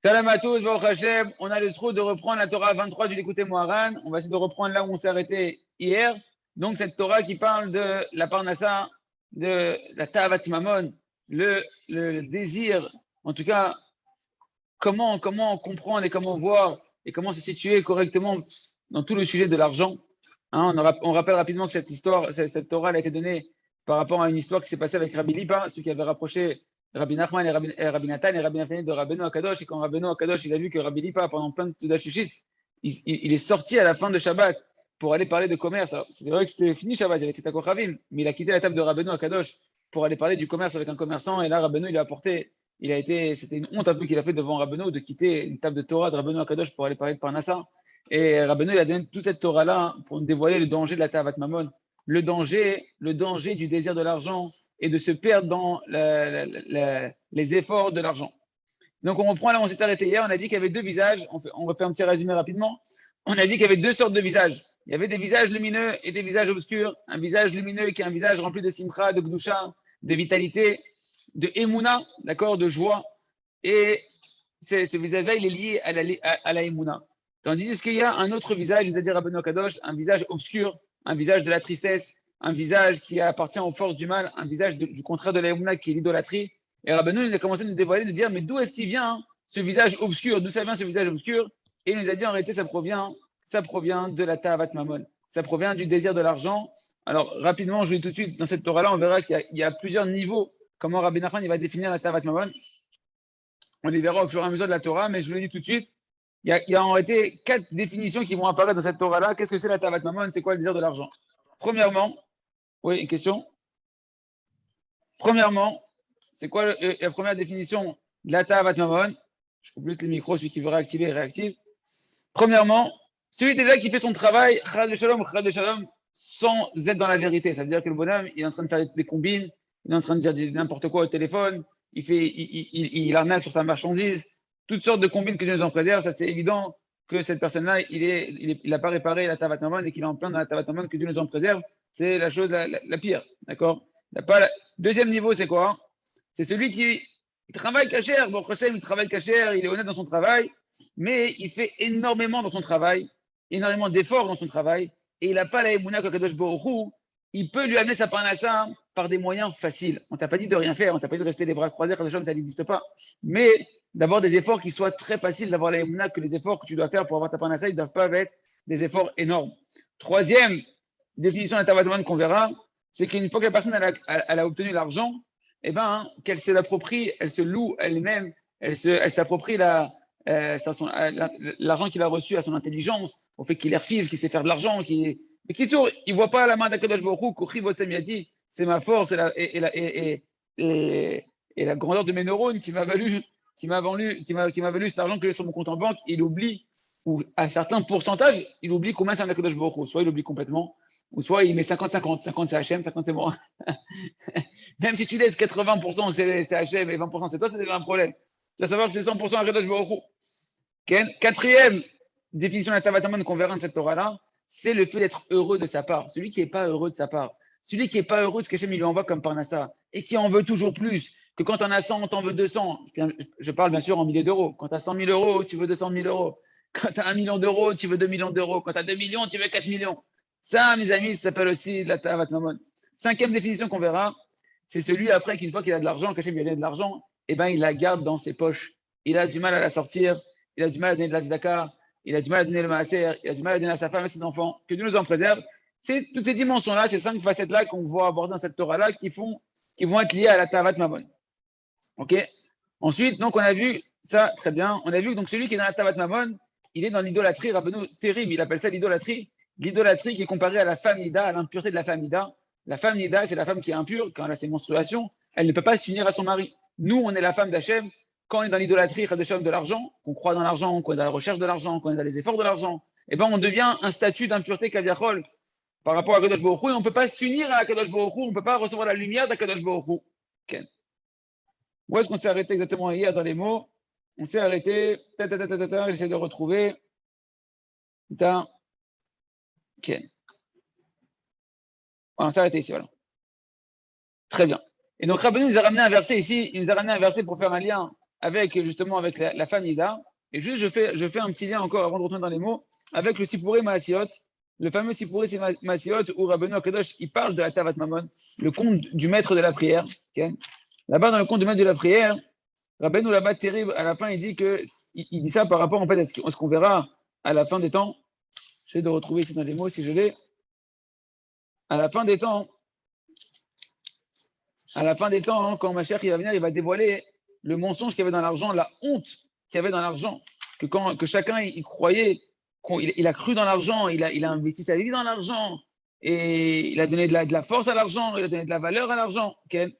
Salam à tous, Baruch Hashem. On a le sroud de reprendre la Torah 23 du Likutei Moharan. On va essayer de reprendre là où on s'est arrêté hier. Donc, cette Torah qui parle de la Parnassa, de la Ta'avat Mamon, le désir, en tout cas, comment comprendre et comment voir et comment se situer correctement dans tout le sujet de l'argent. Hein, on rappelle rapidement que cette histoire, cette Torah, elle a été donnée par rapport à une histoire qui s'est passée avec Rabbi Lipa, celui qui avait rapproché Rabbi Nachman et Rabbi Nathan et Rabbi Nathan de Rabbeinu Akadosh. Et quand Rabbeinu Akadosh, il a vu que Rabbi Lipa, pendant plein de Tzudachushit, il est sorti à la fin de Shabbat pour aller parler de commerce. C'est vrai que c'était fini Shabbat, il y avait Tzedakot Chavim, mais il a quitté la table de Rabbeinu Akadosh pour aller parler du commerce avec un commerçant. Et là, Rabbeinu, il a apporté, c'était une honte un peu qu'il a fait devant Rabbeinu de quitter une table de Torah de Rabbeinu Akadosh pour aller parler de Parnassa. Et Rabbeinu, il a donné toute cette Torah-là pour nous dévoiler le danger de la Ta'avat Mamon, le danger du désir de l'argent et de se perdre dans les efforts de l'argent. Donc on reprend là, on s'est arrêté hier, on a dit qu'il y avait deux visages, on va faire un petit résumé rapidement. On a dit qu'il y avait deux sortes de visages. Il y avait des visages lumineux et des visages obscurs. Un visage lumineux qui est un visage rempli de simcha, de gdusha, de vitalité, de emuna, d'accord, de joie. Et ce visage-là, il est lié à la emuna. Tandis qu'il y a un autre visage, c'est-à-dire Rabbeinu Kadosh, un visage obscur, un visage de la tristesse, un visage qui appartient aux forces du mal, un visage du contraire de la emuna qui est l'idolâtrie. Et Rabbeinu, il a commencé à nous dévoiler, de dire, mais d'où est-ce qu'il vient ce visage obscur? D'où ça vient ce visage obscur? Et il nous a dit, en réalité, ça provient de la Ta'avat Mamon. Ça provient du désir de l'argent. Alors, rapidement, je vous dis tout de suite, dans cette Torah-là, on verra qu'il y a plusieurs niveaux. Comment Rabbi Nachman il va définir la Ta'avat Mamon. On les verra au fur et à mesure de la Torah, mais je vous le dis tout de suite, il y a en réalité 4 définitions qui vont apparaître dans cette Torah-là. Qu'est-ce que c'est la Ta'avat Mamon? C'est quoi le désir de l'argent? Premièrement, oui, une question? Premièrement, c'est quoi la première définition de la Ta'avat Mamon? Je coupe juste les micros, celui qui veut réactiver, réactive. Premièrement, celui déjà qui fait son travail, chas de shalom, sans être dans la vérité. Ça veut dire que le bonhomme, il est en train de faire des combines, il est en train de dire n'importe quoi au téléphone, il arnaque sur sa marchandise, toutes sortes de combines que Dieu nous en préserve. Ça, c'est évident que cette personne-là, il n'a pas réparé la Ta'avat Mamon et qu'il est en plein dans la Ta'avat Mamon, que Dieu nous en préserve. C'est la chose la pire. D'accord? Deuxième niveau, c'est quoi? C'est celui qui travaille cachère. Bon, il travaille cachère, il est honnête dans son travail, mais il fait énormément dans son travail, énormément d'efforts dans son travail, et il n'a pas la émouna Kadosh Baruch Hu. Il peut lui amener sa parnassa par des moyens faciles. On t'a pas dit de rien faire, on t'a pas dit de rester les bras croisés, ça n'existe pas. Mais d'avoir des efforts qui soient très faciles, d'avoir la émouna, que les efforts que tu dois faire pour avoir ta parnassa, ils ne doivent pas être des efforts énormes. Troisième définition de la Tavatamon qu'on verra, c'est qu'une fois que la personne elle a obtenu l'argent, eh ben, qu'elle se l'approprie, elle se loue elle-même, elle s'approprie l'argent qu'il a reçu à son intelligence, au fait qu'il est refive, qu'il sait faire de l'argent, il ne voit pas la main d'Akadosh Baruch Hu, Kochi Votsamiati, c'est ma force et la grandeur de mes neurones qui m'a valu cet argent que j'ai sur mon compte en banque. Il oublie, ou à certains pourcentages, il oublie combien c'est un Akadosh Baruch Hu. Soit il oublie complètement, ou soit il met 50-50, 50 c'est HM, 50 c'est moi. Même si tu laisses 80% que c'est HM et 20% c'est toi, c'est déjà un problème. Tu vas savoir que c'est 100% Akadosh Baruch Hu. Quatrième définition de la Ta'avat Mamon qu'on verra dans cette Torah-là, c'est le fait d'être heureux de sa part. Celui qui n'est pas heureux de sa part, celui qui n'est pas heureux de ce qu'Hachem lui envoie comme Parnassa, et qui en veut toujours plus, que quand on a 100, on t'en veut 200. Je parle bien sûr en milliers d'euros. Quand tu as 100 000 euros, tu veux 200 000 euros. Quand tu as 1 million d'euros, tu veux 2 millions d'euros. Quand tu as 2 millions, tu veux 4 millions. Ça, mes amis, ça s'appelle aussi de la Ta'avat Mamon. Cinquième définition qu'on verra, c'est celui après qu'une fois qu'il a de l'argent, qu'Hachem lui a donné de l'argent, eh ben, il la garde dans ses poches. Il a du mal à la sortir, il a du mal à donner de la tzedaka, il a du mal à donner le maaser, il a du mal à donner à sa femme et à ses enfants. Que Dieu nous en préserve. C'est toutes ces dimensions-là, ces 5 facettes-là qu'on va aborder dans cette Torah-là qui vont être liées à la Ta'avat Mamon. Ok? Ensuite, donc, on a vu ça, très bien. On a vu que donc, celui qui est dans la Ta'avat Mamon, il est dans l'idolâtrie, Rabbeinu, terrible, il appelle ça l'idolâtrie. L'idolâtrie qui est comparée à la femme Nida, à l'impureté de la femme Nida. La femme Nida, c'est la femme qui est impure, quand elle a ses menstruations, elle ne peut pas s'unir à son mari. Nous, on est la femme d'Hachem. Quand on est dans l'idolâtrie de l'argent, qu'on croit dans l'argent, qu'on est dans la recherche de l'argent, qu'on est dans les efforts de l'argent, eh ben, on devient un statut d'impureté kaviachol par rapport à Kadosh Baruch Hu, et on ne peut pas s'unir à Kadosh Baruch Hu, on ne peut pas recevoir la lumière d'Akadosh Baruch Hu. Okay. Où est-ce qu'on s'est arrêté exactement hier dans les mots? On s'est arrêté, j'essaie de retrouver. Okay. On s'est arrêté ici, voilà. Très bien. Et donc Rabbeinu nous a ramené un verset ici, il nous a ramené un verset pour faire un lien avec justement avec la femme Ida. Et juste, je fais un petit lien encore avant de retourner dans les mots, avec le Sipuré Maasiot, le fameux Sipuré Maasiot, où Rabbeinu Akadosh, il parle de la Tavat Mamon, le conte du maître de la prière. Okay. Là-bas, dans le conte du maître de la prière, Rabbeinu là-bas, terrible, à la fin, il dit il dit ça par rapport en fait à ce qu'on verra à la fin des temps. J'essaie de retrouver ici dans les mots si je l'ai. À la fin des temps, hein, quand Mashiach il va venir, il va dévoiler le mensonge qu'il y avait dans l'argent, la honte qu'il y avait dans l'argent, que chacun il croyait, il a cru dans l'argent, il a investi sa vie dans l'argent, et il a donné de la force à l'argent, il a donné de la valeur à l'argent. Okay.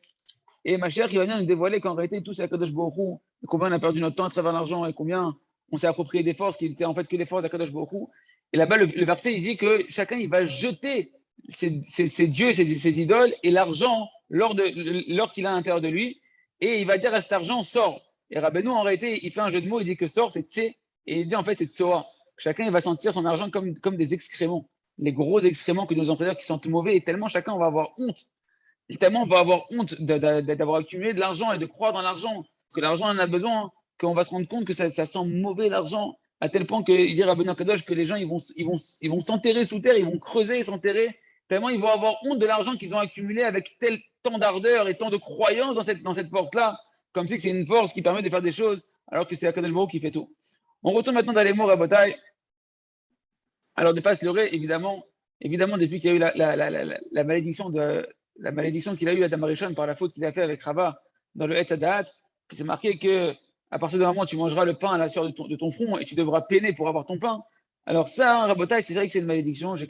Et Mashiach il va venir nous dévoiler qu'en réalité, tout c'est Akadosh Baruch Hu, et combien on a perdu notre temps à travers l'argent, et combien on s'est approprié des forces qui n'étaient en fait que des forces d'Akadosh Baruch Hu. Et là-bas, le verset, il dit que chacun, il va jeter ses dieux, ses idoles, et l'argent, l'or qu'il a à l'intérieur de lui, et il va dire à cet argent, sors. Et Rabbeinu, en réalité, il fait un jeu de mots, il dit que sors, c'est tché, et il dit en fait, c'est tsoa. Chacun, il va sentir son argent comme des excréments, les gros excréments que nos employeurs qui sentent mauvais, et tellement chacun va avoir honte. Et tellement on va avoir honte d'avoir accumulé de l'argent et de croire dans l'argent, que l'argent en a besoin, qu'on va se rendre compte que ça sent mauvais l'argent, à tel point que il dit à Benoît Kadosh que les gens ils vont s'enterrer sous terre, ils vont creuser et s'enterrer, tellement ils vont avoir honte de l'argent qu'ils ont accumulé avec tant d'ardeur et tant de croyance dans cette force-là, comme si c'est une force qui permet de faire des choses, alors que c'est Akadosh Baruch qui fait tout. On retourne maintenant dans les mots Rabotai. Alors, ne pas se leurrer, évidemment, depuis qu'il y a eu la malédiction qu'il a eue Adam Arishon par la faute qu'il a fait avec Rava dans le Etz Hadaat, que c'est marqué que à partir du moment où tu mangeras le pain à la sueur de ton front et tu devras peiner pour avoir ton pain. Alors ça, Rabotai, c'est vrai que c'est une malédiction. Je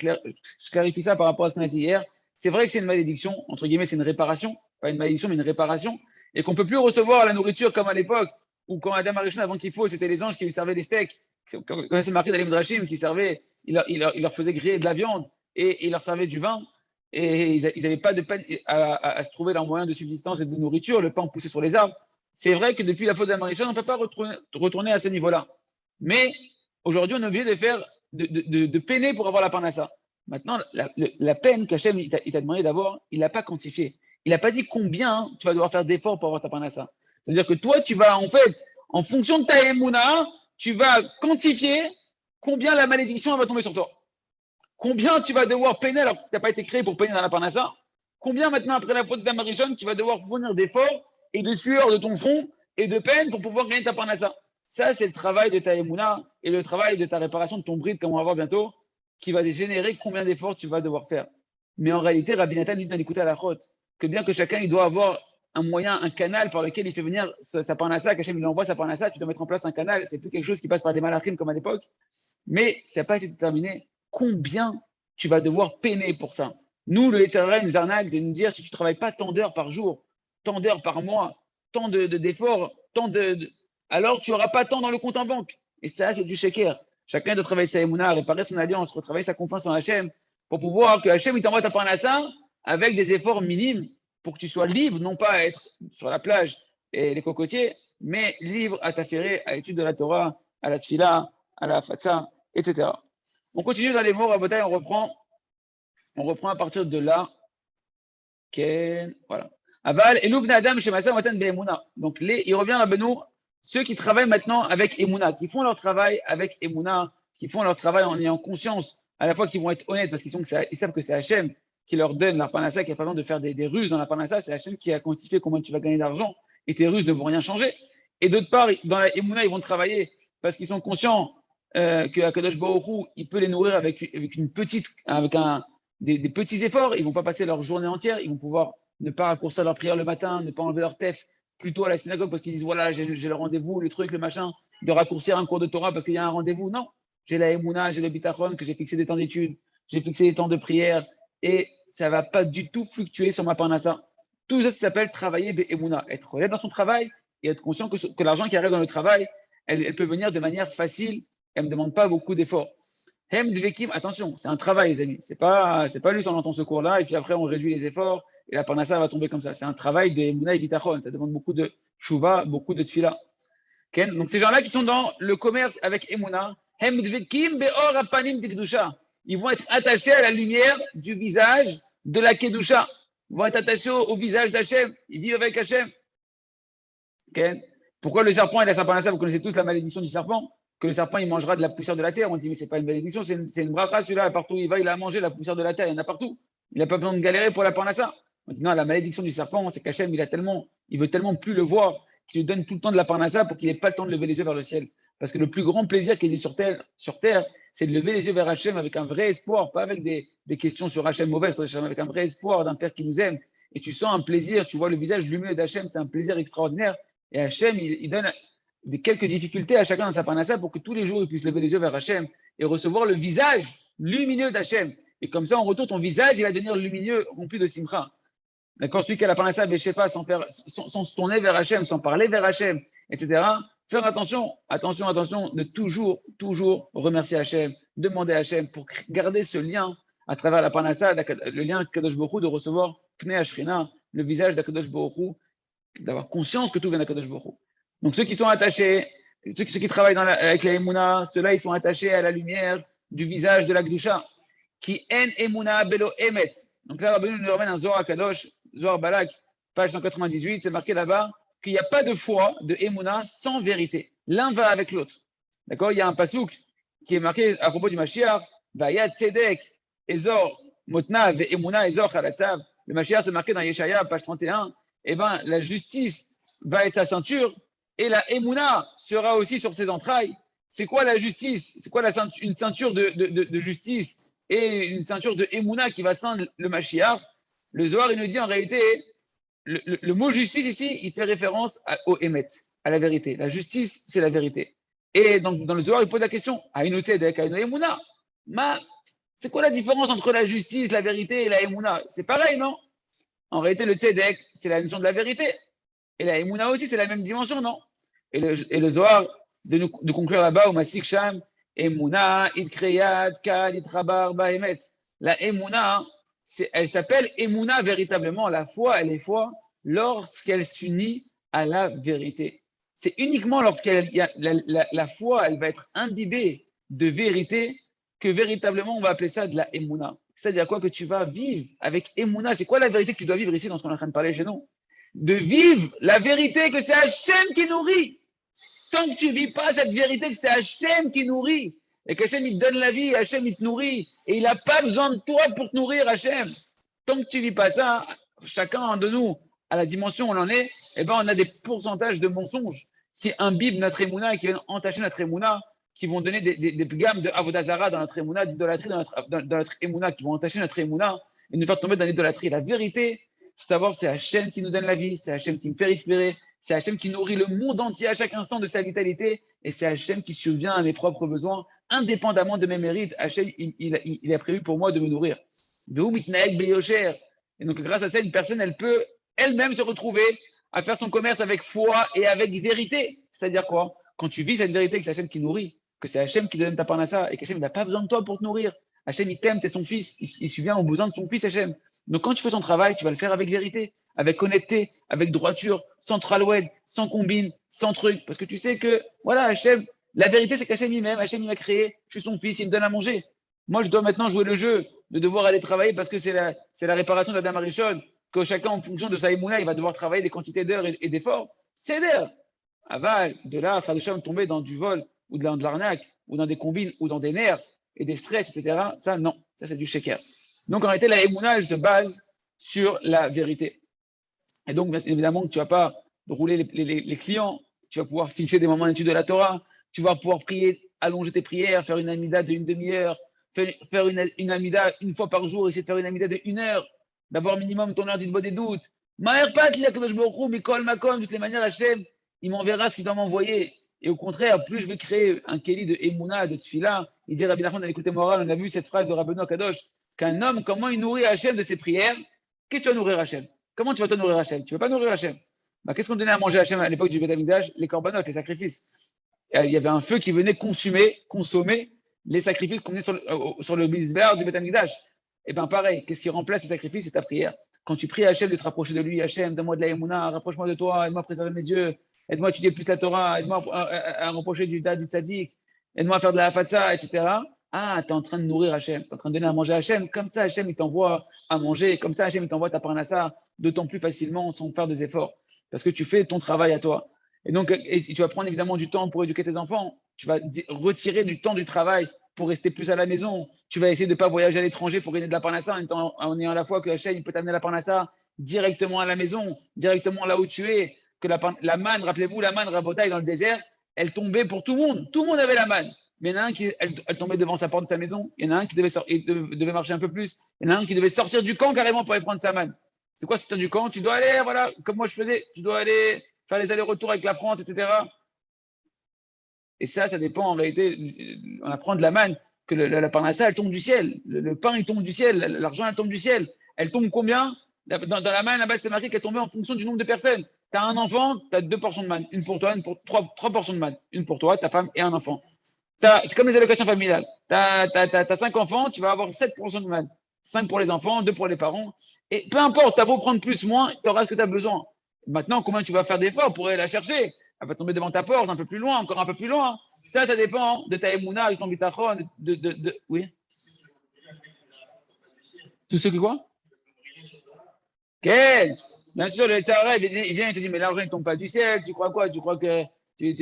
clarifie ça par rapport à ce qu'on a dit hier. C'est vrai que c'est une malédiction, entre guillemets, c'est une réparation, pas une malédiction, mais une réparation, et qu'on peut plus recevoir la nourriture comme à l'époque, où quand Adam Arishon, avant qu'il faut, c'était les anges qui lui servaient des steaks, quand c'est marqué dans les Midrashim, qui servaient, il leur faisait griller de la viande et il leur servait du vin. Et ils n'avaient pas de peine à se trouver leur moyen de subsistance et de nourriture, le pain poussé sur les arbres. C'est vrai que depuis la faute d'Amarichon, on ne peut pas retourner à ce niveau-là. Mais aujourd'hui, on est obligé de peiner pour avoir la parnassa. Maintenant, la peine qu'Hachem il t'a demandé d'avoir, il ne l'a pas quantifiée. Il n'a pas dit combien tu vas devoir faire d'efforts pour avoir ta parnassa. C'est-à-dire que toi, tu vas, en fait, en fonction de ta émouna, tu vas quantifier combien la malédiction va tomber sur toi. Combien tu vas devoir peiner alors que tu n'as pas été créé pour peiner dans la parnassa. Combien maintenant, après la faute d'Amarichon, tu vas devoir fournir d'efforts et de sueur de ton front et de peine pour pouvoir gagner ta parnassa. Ça, c'est le travail de ta émouna et le travail de ta réparation de ton bride, comme on va voir bientôt, qui va générer combien d'efforts tu vas devoir faire. Mais en réalité, Rabbi Nathan dit dans l'écouter à la chôte que bien que chacun il doit avoir un moyen, un canal par lequel il fait venir sa parnassa, qu'Hachem lui envoie sa parnassa, tu dois mettre en place un canal. C'est plus quelque chose qui passe par des malachim comme à l'époque. Mais ça n'a pas été déterminé combien tu vas devoir peiner pour ça. Nous, le Yitzhak nous arnaque de nous dire si tu ne travailles pas tant d'heures par jour, tant d'heures par mois, tant d'efforts, alors tu n'auras pas tant dans le compte en banque. Et ça, c'est du sheker. Chacun doit travailler sa émouna, réparer son alliance, retravailler sa confiance en Hachem, pour pouvoir que Hachem il t'envoie ta parnassa avec des efforts minimes pour que tu sois libre, non pas à être sur la plage et les cocotiers, mais libre à t'affairer à l'étude de la Torah, à la tfila, à la fatsa, etc. On continue dans les mots, Rabotai, on reprend à partir de là. Voilà. Aval, Eloubna Adam, Shemasa, Matan Be'emuna. Donc, il revient à Benoît, ceux qui travaillent maintenant avec Emouna, qui font leur travail avec Emouna, qui font leur travail en ayant conscience, à la fois qu'ils vont être honnêtes parce qu'ils savent que c'est Hachem qui leur donne la parnassa, qui a pas besoin de faire des ruses dans la parnassa, c'est Hachem qui a quantifié combien tu vas gagner d'argent et tes ruses ne vont rien changer. Et d'autre part, dans la Emouna, ils vont travailler parce qu'ils sont conscients que Akadosh Baruch Hu, il peut les nourrir avec des petits efforts. Ils vont pas passer leur journée entière. Ils vont pouvoir ne pas raccourcir leur prière le matin, ne pas enlever leur tef plutôt à la synagogue parce qu'ils disent voilà, j'ai le rendez-vous, le truc, le machin, de raccourcir un cours de Torah parce qu'il y a un rendez-vous. Non, j'ai la Emouna, j'ai le Bitachon, que j'ai fixé des temps d'études, j'ai fixé des temps de prière et ça va pas du tout fluctuer sur ma parnassa. Tout ça s'appelle travailler Emouna, être honnête dans son travail et être conscient que l'argent qui arrive dans le travail, elle peut venir de manière facile. Elle ne me demande pas beaucoup d'efforts. Hem Dvekim, attention, c'est un travail, les amis. C'est pas juste on entend ce cours-là et puis après on réduit les efforts et la parnassa va tomber comme ça. C'est un travail de Emouna et Bitachon. Ça demande beaucoup de Shuvah, beaucoup de Tfila. Okay? Donc ces gens-là qui sont dans le commerce avec Emouna, Hem Dvekim Beor Apanim Tikdusha. Ils vont être attachés à la lumière du visage de la Kedusha. Ils vont être attachés au visage d'Hachem. Ils vivent avec Hachem. Okay? Pourquoi le serpent, il a sa parnassa? Vous connaissez tous la malédiction du serpent, que le serpent, il mangera de la poussière de la terre. On dit, mais c'est pas une malédiction, c'est une bracha, celui-là, partout où il va, il a mangé la poussière de la terre, il y en a partout. Il n'a pas besoin de galérer pour la parnassa. On dit, non, la malédiction du serpent, c'est qu'Hachem, il veut tellement plus le voir, qu'il lui donne tout le temps de la parnassa pour qu'il n'ait pas le temps de lever les yeux vers le ciel. Parce que le plus grand plaisir qu'il y ait sur terre, c'est de lever les yeux vers Hachem avec un vrai espoir, pas avec des questions sur Hachem mauvaises, avec un vrai espoir d'un Père qui nous aime. Et tu sens un plaisir, tu vois le visage lumineux d'Hachem, c'est un plaisir extraordinaire. Et Hachem, il donne quelques difficultés à chacun dans sa parnassa pour que tous les jours, il puisse lever les yeux vers Hachem et recevoir le visage lumineux d'Hachem. Et comme ça, en retour, ton visage, il va devenir lumineux, rempli de simcha. D'accord, celui qui a la parnassa, je sais pas, sans se tourner vers Hachem, sans parler vers Hachem, etc. Faire attention, de toujours remercier Hachem, demander à Hachem pour garder ce lien à travers la parnassa, le lien Kadosh Baruch Hu, de recevoir Pnei Ashrina, le visage d'Akadosh Baruch Hu, d'avoir conscience que tout vient d'Akadosh Baruch Hu. Donc ceux qui sont attachés, ceux qui travaillent avec la Emouna, ceux-là, ils sont attachés à la lumière du visage de la Gdusha, qui en Emouna belo emet. Donc là, Rabbi nous ramène un Zohar Kadosh, Zohar Balak, page 198, c'est marqué là-bas qu'il n'y a pas de foi, de Emouna, sans vérité. L'un va avec l'autre. D'accord? Il y a un pasouk qui est marqué à propos du Mashiach, Vayad Tzedek, Ezor, Motna, Ve Emouna, Ezor, Chalatzav. Le Mashiach, c'est marqué dans Yeshaya, page 31. Eh bien, la justice va être sa ceinture et la Emouna sera aussi sur ses entrailles. C'est quoi la justice? C'est quoi une ceinture de justice et une ceinture de Emouna qui va ceindre le Mashiach? Le Zohar, il nous dit en réalité, le mot justice ici, il fait référence au Emet, à la vérité. La justice, c'est la vérité. Et donc, dans le Zohar, il pose la question, Aïnou Tzedek, Aïnou Emouna. C'est quoi la différence entre la justice, la vérité et la Emouna? C'est pareil, non? En réalité, le Tzedek, c'est la notion de la vérité. Et la Emouna aussi, c'est la même dimension, non? Et le Zohar, de conclure là-bas, au Masik Sham, Emouna, Idkreyad, Kad, Itrabar, Bahemet. La Emouna, elle s'appelle Emouna véritablement. La foi, elle est foi lorsqu'elle s'unit à la vérité. C'est uniquement la foi, elle va être imbibée de vérité que véritablement on va appeler ça de la Emouna. C'est-à-dire quoi? Que tu vas vivre avec Emouna. C'est quoi la vérité que tu dois vivre ici dans ce qu'on est en train de parler chez nous? De vivre la vérité que c'est Hachem qui nourrit. Tant que tu ne vis pas cette vérité que c'est Hachem qui nourrit, et qu'Hachem il te donne la vie, Hachem il te nourrit, et il n'a pas besoin de toi pour te nourrir, Hachem. Tant que tu ne vis pas ça, chacun de nous, à la dimension où on en est, eh ben, on a des pourcentages de mensonges qui imbibent notre émouna et qui viennent entacher notre émouna, qui vont donner des gammes de avodazara dans notre émouna, d'idolâtrie dans notre émouna, qui vont entacher notre émouna et nous faire tomber dans l'idolâtrie. La vérité, faut savoir, c'est Hachem qui nous donne la vie, c'est Hachem qui me fait respirer, c'est Hachem qui nourrit le monde entier à chaque instant de sa vitalité, et c'est Hachem qui subvient à mes propres besoins, indépendamment de mes mérites. Hachem, il a prévu pour moi de me nourrir. Et donc, grâce à ça, une personne, elle peut elle-même se retrouver à faire son commerce avec foi et avec vérité. C'est-à-dire quoi? Quand tu vis cette vérité que c'est Hachem qui nourrit, que c'est Hachem qui donne ta parnassa, et qu'Hachem n'a pas besoin de toi pour te nourrir. Hachem, il t'aime, t'es son fils, il subvient aux besoins de son fils, Hachem. Donc, quand tu fais ton travail, tu vas le faire avec vérité, avec honnêteté, avec droiture, sans tralwed, sans combine, sans truc. Parce que tu sais que, voilà, Hachem, la vérité, c'est qu'Hachem, il m'aime, Hachem, il m'a créé, je suis son fils, il me donne à manger. Moi, je dois maintenant jouer le jeu de devoir aller travailler parce que c'est la réparation de la Dame Arishon, que chacun, en fonction de sa émouna, il va devoir travailler des quantités d'heures et d'efforts. C'est d'heures. Aval, de là, faire de tomber dans du vol, ou de l'arnaque, ou dans des combines, ou dans des nerfs, et des stress, etc. Ça, non. Ça, c'est du sheker. Donc, en réalité, la émouna, elle se base sur la vérité. Et donc, bien évidemment, tu ne vas pas rouler les clients, tu vas pouvoir fixer des moments d'étude de la Torah, tu vas pouvoir prier, allonger tes prières, faire une amida de une demi-heure, faire une amida une fois par jour, essayer de faire une amida de 1 heure, d'abord minimum ton heure d'idbo des doutes. Maher pat li akadosh baruch hu mikol makom, de toutes les manières, Hachem, il m'enverra ce qu'il doit m'envoyer. Et au contraire, plus je vais créer un kéli de Emouna, de Tfila, il dit Rabbi Nachman dans l'écoute morale, on a vu cette phrase de Rabbeinu Kadosh, qu'un homme, comment il nourrit Hachem de ses prières? Qu'est-ce que tu vas nourrir Hachem? Comment tu vas te nourrir Hachem? Tu ne vas pas nourrir Hachem. Qu'est-ce qu'on donnait à manger à Hachem à l'époque du Beth Amikdash? Les corbanotes, les sacrifices. Il y avait un feu qui venait consommer les sacrifices qu'on met sur le misbéar du Beth Amikdash. Et bien pareil, qu'est-ce qui remplace les sacrifices? C'est ta prière. Quand tu pries à Hachem de te rapprocher de lui, Hachem, donne-moi de la Emouna, rapproche-moi de toi, aide-moi à préserver mes yeux, aide-moi à étudier plus la Torah, aide-moi à rapprocher du Dad, du Tzadik, aide-moi à faire de la Hafatza, etc. Ah, tu es en train de nourrir Hachem, tu es en train de donner à manger à Hachem. Comme ça, Hachem, il t'envoie à manger. Comme ça, Hachem, il t'envoie ta parnassa d'autant plus facilement sans faire des efforts. Parce que tu fais ton travail à toi. Et donc, tu vas prendre évidemment du temps pour éduquer tes enfants. Tu vas retirer du temps du travail pour rester plus à la maison. Tu vas essayer de ne pas voyager à l'étranger pour gagner de la parnassa en ayant à la fois que Hachem il peut t'amener la parnassa directement à la maison, directement là où tu es. Que la manne, rappelez-vous, la manne rabotaille dans le désert, elle tombait pour tout le monde. Tout le monde avait la manne. Mais il y en a un qui elle tombait devant sa porte de sa maison. Il y en a un qui devait marcher un peu plus. Il y en a un qui devait sortir du camp carrément pour aller prendre sa manne. C'est quoi sortir du camp? Tu dois aller, voilà, comme moi je faisais, tu dois aller faire les allers-retours avec la France, etc. Et ça dépend en réalité. On apprend de la manne que la parnassa, elle tombe du ciel. Le pain, il tombe du ciel. L'argent, elle tombe du ciel. Elle tombe combien? Dans la manne, là-bas, c'était marqué qu'elle tombait en fonction du nombre de personnes. Tu as un enfant, tu as 2 portions de manne. Une pour toi, trois portions de manne. Une pour toi, ta femme et un enfant. C'est comme les allocations familiales. Tu as 5 enfants, tu vas avoir 7 portions de manne. 5 pour les enfants, 2 pour les parents. Et peu importe, tu as beau prendre plus, moins, tu auras ce que tu as besoin. Maintenant, combien tu vas faire d'efforts pour aller la chercher? Elle va tomber devant ta porte, un peu plus loin, encore un peu plus loin. Ça dépend de ta émouna, de ton bitachon, Oui. Tous ceux qui quoi? Quel? Bien sûr, le Tzara, il vient, il te dit, mais l'argent, il tombe pas du ciel. Tu crois quoi? Tu crois que tu.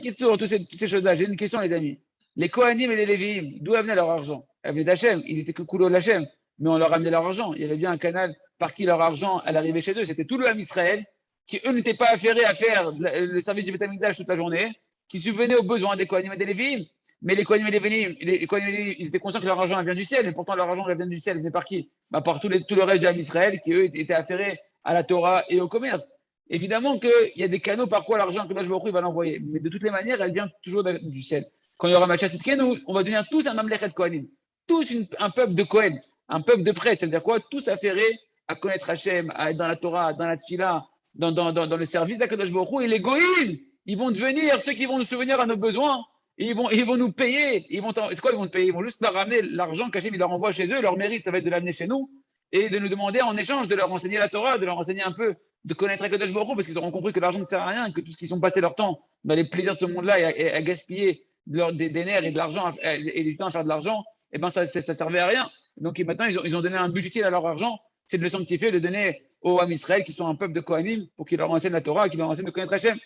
Kitsour, toutes ces choses-là. J'ai une question, les amis. Les Kohanim et les Lévi'im, d'où venait leur argent? Elle venait d'Hachem. Ils étaient que coulo d'Hachem. Mais on leur amenait leur argent. Il y avait bien un canal par qui leur argent, elle arrivait chez eux. C'était tout le Ham Israël, qui eux n'étaient pas affairés à faire le service du Beth Amikdash toute la journée, qui subvenaient aux besoins des Kohanim et des Lévi'im. Mais les Kohanim et les Lévi'im, ils étaient conscients que leur argent vient du ciel. Et pourtant, leur argent vient du ciel. Venait par qui? Bah, par tout le reste du Ham Israël, qui eux étaient affairés à la Torah et au commerce. Évidemment qu'il y a des canaux par quoi l'argent que Baruch Hu va l'envoyer. Mais de toutes les manières, elle vient toujours du ciel. Quand il y aura Machat Tzidkenu, on va devenir tous un Mamlechet Kohanim. Tous un peuple de Kohen, un peuple de prêtres. C'est-à-dire quoi? Tous affairés à connaître Hachem, à être dans la Torah, dans la Tfila, dans le service d'Akadosh Baruch Hu. Et les Goïm, ils vont devenir ceux qui vont nous souvenir à nos besoins. Et ils vont nous payer. C'est quoi ils vont nous payer? Ils vont juste leur ramener l'argent qu'Hachem leur envoie chez eux. Leur mérite, ça va être de l'amener chez nous et de nous demander en échange de leur enseigner la Torah, de leur enseigner un peu, de connaître Akadosh Baruch Hu, parce qu'ils auront compris que l'argent ne sert à rien, que tout ce qu'ils ont passé leur temps dans les plaisirs de ce monde-là et à gaspiller des nerfs et de l'argent et du temps à faire de l'argent, et ben ça servait à rien. Donc maintenant, ils ont donné un but utile à leur argent, c'est de le sanctifier, de donner aux Ham Israël, qui sont un peuple de Kohanim, pour qu'ils leur enseignent la Torah, qu'ils leur enseignent de connaître Hachem.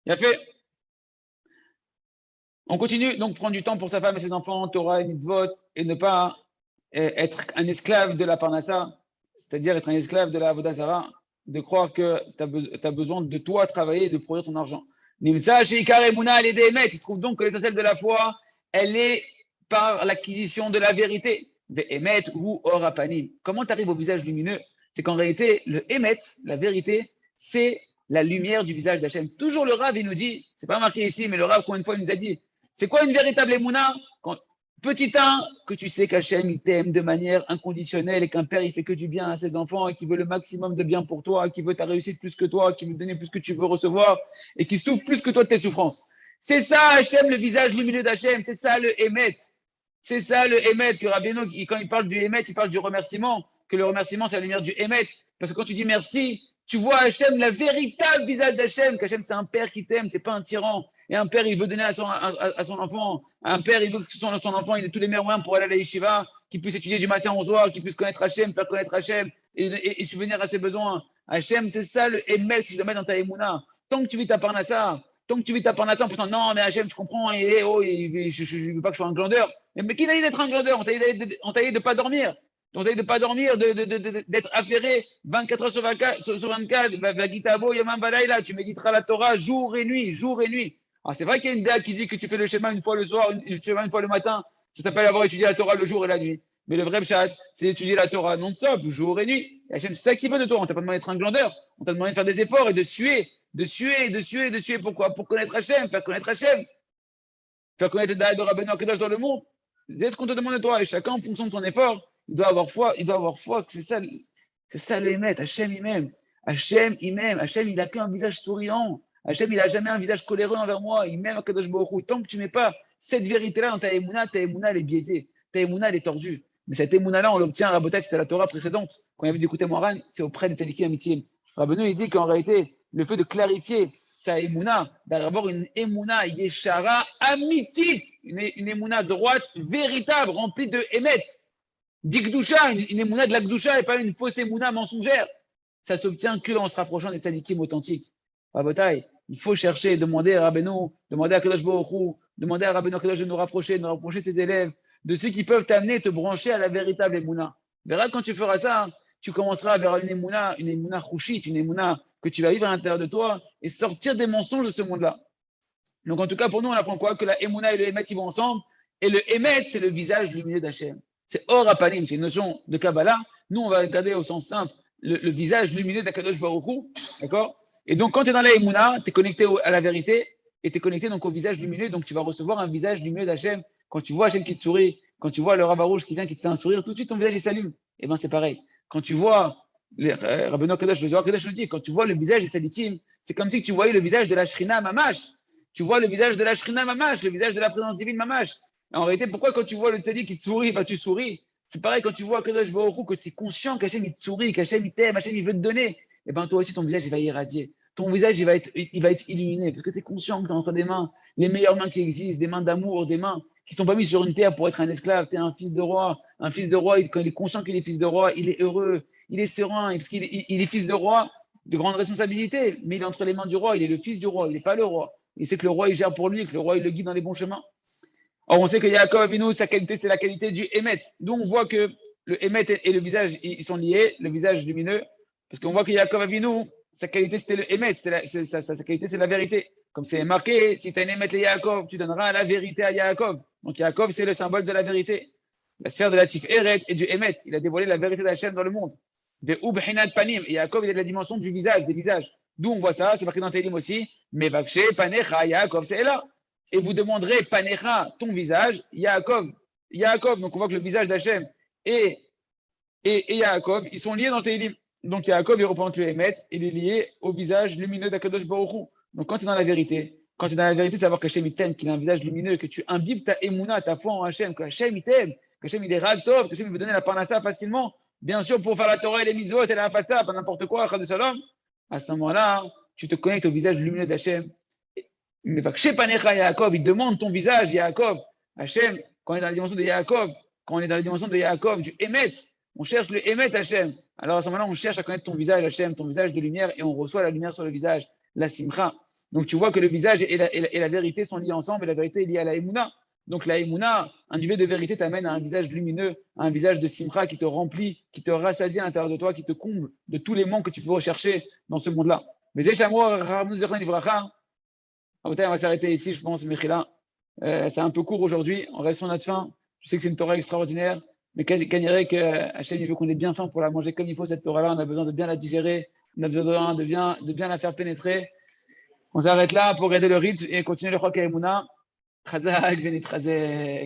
Il a fait. On continue, donc prendre du temps pour sa femme et ses enfants, Torah et mitzvot, et ne pas être un esclave de la parnassa, c'est-à-dire être un esclave de la avodah zarah, de croire que tu as besoin de toi travailler et de produire ton argent. Nimsa sheikar emuna al yedei emet. Il se trouve donc que l'essentiel de la foi, elle est par l'acquisition de la vérité. Ve'emet hu or hapanim. Comment tu arrives au visage lumineux? C'est qu'en réalité, le emet, la vérité, c'est la lumière du visage d'Hachem. Toujours le Rav, il nous dit, c'est pas marqué ici, mais le Rav, combien de fois, il nous a dit, c'est quoi une véritable émouna? Petit 1, que tu sais qu'Hachem, il t'aime de manière inconditionnelle et qu'un père, il fait que du bien à ses enfants et qu'il veut le maximum de bien pour toi, qu'il veut ta réussite plus que toi, qu'il veut te donner plus que tu veux recevoir et qu'il souffre plus que toi de tes souffrances. C'est ça, Hachem, le visage lumineux d'Hachem. C'est ça, le Emet. C'est ça, le Emet, que Rabbeinu, quand il parle du Emet, il parle du remerciement, que le remerciement, c'est la lumière du Emet. Parce que quand tu dis merci, tu vois Hachem, le véritable visage d'Hachem, qu'Hachem, c'est un père qui t'aime, c'est pas un tyran. Et un père, il veut donner à son enfant. Un père, il veut que son enfant, il ait tous les meilleurs moyens pour aller à la yeshiva, qu'il puisse étudier du matin au soir, qu'il puisse connaître Hachem, faire connaître Hachem et subvenir à ses besoins. Hachem, c'est ça le Emet que tu dois mettre dans ta Emouna. Tant que tu vis ta parnassa, en pensant non, mais Hachem, tu comprends, je ne veux pas que je sois un glandeur. Mais qui t'a dit d'être un glandeur? On t'a dit de ne pas dormir. On t'a dit de ne pas dormir, d'être affairé 24 heures sur 24, Vagitabo, Yamam Valaïla, tu méditeras la Torah jour et nuit, jour et nuit. Alors c'est vrai qu'il y a une date qui dit que tu fais le schéma une fois le soir, le schéma une fois le matin. Ça s'appelle avoir étudié la Torah le jour et la nuit. Mais le vrai pshat, c'est d'étudier la Torah non-stop, jour et nuit. Et Hachem, c'est ça qu'il veut de toi. On t'a pas demandé d'être un glandeur. On t'a demandé de faire des efforts et de suer. Pourquoi? Pour connaître Hachem, faire connaître Hachem. Faire connaître le Daïd de Rabbeinu Akadosh dans le monde. C'est ce qu'on te demande de toi. Et chacun, en fonction de son effort, il doit avoir foi que c'est ça le Hémet. Hachem, il m'aime. Hachem, il n'a qu'un visage souriant. Hachem, il n'a jamais un visage coléreux envers moi. Il m'aime Akadosh Baruch Hu. Tant que tu ne mets pas cette vérité-là dans ta Emouna, elle est biaisée. Ta Emouna, elle est tordue. Mais cette Emouna-là, on l'obtient à Rabotai, c'était la Torah précédente. Quand il avait d'écouter Moran, c'est auprès des Tzadikim Amitim. Rabbeinu, il dit qu'en réalité, le fait de clarifier sa Emouna, d'avoir une Emouna Yeshara Amitit, une Emouna droite, véritable, remplie de Emet, d'Ikdusha, une Emouna de la Kdusha et pas une fausse Emouna mensongère. Ça s'obtient qu'en se rapprochant des Tzadikim authentiques. Rabotai, Il faut chercher, demander à Rabbeinu, demander à Kadosh Baruch Hu, demander à Rabbeinu Kadosh de nous rapprocher de ses élèves, de ceux qui peuvent t'amener, te brancher à la véritable Emouna. Verra quand tu feras ça, tu commenceras vers une Emouna chouchite, une Emouna que tu vas vivre à l'intérieur de toi et sortir des mensonges de ce monde-là. Donc en tout cas, pour nous, on apprend quoi? Que la Emouna et le Emet, ils vont ensemble. Et le Emet, c'est le visage lumineux d'Hachem. C'est Or Apanim, c'est une notion de Kabbalah. Nous, on va regarder au sens simple le visage lumineux d'Akadosh Baruch Hu, d'accord? Et donc, quand tu es dans la Emouna, tu es connecté à la vérité et tu es connecté donc au visage lumineux. Donc, tu vas recevoir un visage lumineux d'Hachem. Quand tu vois Hachem qui te sourit, quand tu vois le Rav Rouge qui vient, qui te fait un sourire, tout de suite, ton visage, il s'allume. Et bien, c'est pareil. Quand tu vois, Rabbeinu Kadosh, le Zohar Kadosh le dit, quand tu vois le visage des Sadikim, c'est comme si tu voyais le visage de la Shrina Mamash. Tu vois le visage de la Shrina Mamash, le visage de la présence divine Mamash. En réalité, pourquoi quand tu vois le Tzadik qui te sourit, bah, tu souris? C'est pareil quand tu vois Kadosh Baruch Hu, que tu es conscient qu'Hachem il te sourit, qu'Hachem il t'aime, Hachem il veut te donner. Et bien toi aussi, ton visage il va irradier. Ton visage il va être illuminé parce que tu es conscient que tu as entre des mains les meilleures mains qui existent, des mains d'amour, des mains qui ne sont pas mises sur une terre pour être un esclave. Tu es un fils de roi. Un fils de roi, quand il est conscient qu'il est fils de roi, il est heureux, il est serein, parce qu'il il est fils de roi de grande responsabilité, mais il est entre les mains du roi, il est le fils du roi, il n'est pas le roi. Il sait que le roi il gère pour lui, que le roi il le guide dans les bons chemins. Or, on sait que Yaakov Avinu, sa qualité, c'est la qualité du Emet. D'où on voit que le Emet et le visage, ils sont liés, le visage lumineux, parce qu'on voit que Yaakov Avinu, sa qualité, c'était le Emet, sa qualité, c'est la vérité. Comme c'est marqué, si tu as un Emet et Yaakov, tu donneras la vérité à Yaakov. Donc Yaakov, c'est le symbole de la vérité. La sphère de la Tiferet et du Emet. Il a dévoilé la vérité d'Hachem dans le monde. De Ubhinat Panim. Et Yaakov, il a la dimension du visage, des visages. D'où on voit ça, c'est marqué dans Télim aussi. Mais Vakshe, Panecha, Yaakov, c'est là. Et vous demanderez, Panecha, ton visage, Yaakov. Yaakov, donc on voit que le visage d'Hachem et Yaakov, ils sont liés dans Télim. Donc Yaakov, il représente le Emet, il est lié au visage lumineux d'Akadosh Baruch Hu. Donc quand tu es dans la vérité, savoir qu'Hachem il t'aime, qu'il a un visage lumineux, que tu imbibes ta émouna, ta foi en Hachem, que Hachem il t'aime, que Hachem il est Ragtov, que Hachem il veut donner la parnassa facilement, bien sûr pour faire la Torah et les mitzvot et la fatsa, pas n'importe quoi, Chad Shalom. À ce moment-là, tu te connectes au visage lumineux d'Hachem. Mais chez Panecha Yaakov, il demande ton visage, Yaakov. Hachem, quand on est dans la dimension de Yaakov, du Emet, on cherche le Emet Hachem. Alors à ce moment-là, on cherche à connaître ton visage Hachem, ton visage de lumière, et on reçoit la lumière sur le visage, la simcha. Donc tu vois que le visage et la vérité sont liés ensemble, et la vérité est liée à la Emouna. Donc la Emouna, un niveau de vérité t'amène à un visage lumineux, à un visage de simcha qui te remplit, qui te rassadie à l'intérieur de toi, qui te comble de tous les manques que tu peux rechercher dans ce monde-là. Mais on va s'arrêter ici, je pense, Mechila. C'est un peu court aujourd'hui, on reste sur notre faim. Je sais que c'est une Torah extraordinaire, mais Kanirek, Hachem, il veut qu'on ait bien faim pour la manger comme il faut, cette Torah-là. On a besoin de bien la digérer, on a besoin de bien la faire pénétrer. On s'arrête là pour garder le rythme et continuer le Chok Emouna. Chazak, Venit Chazek.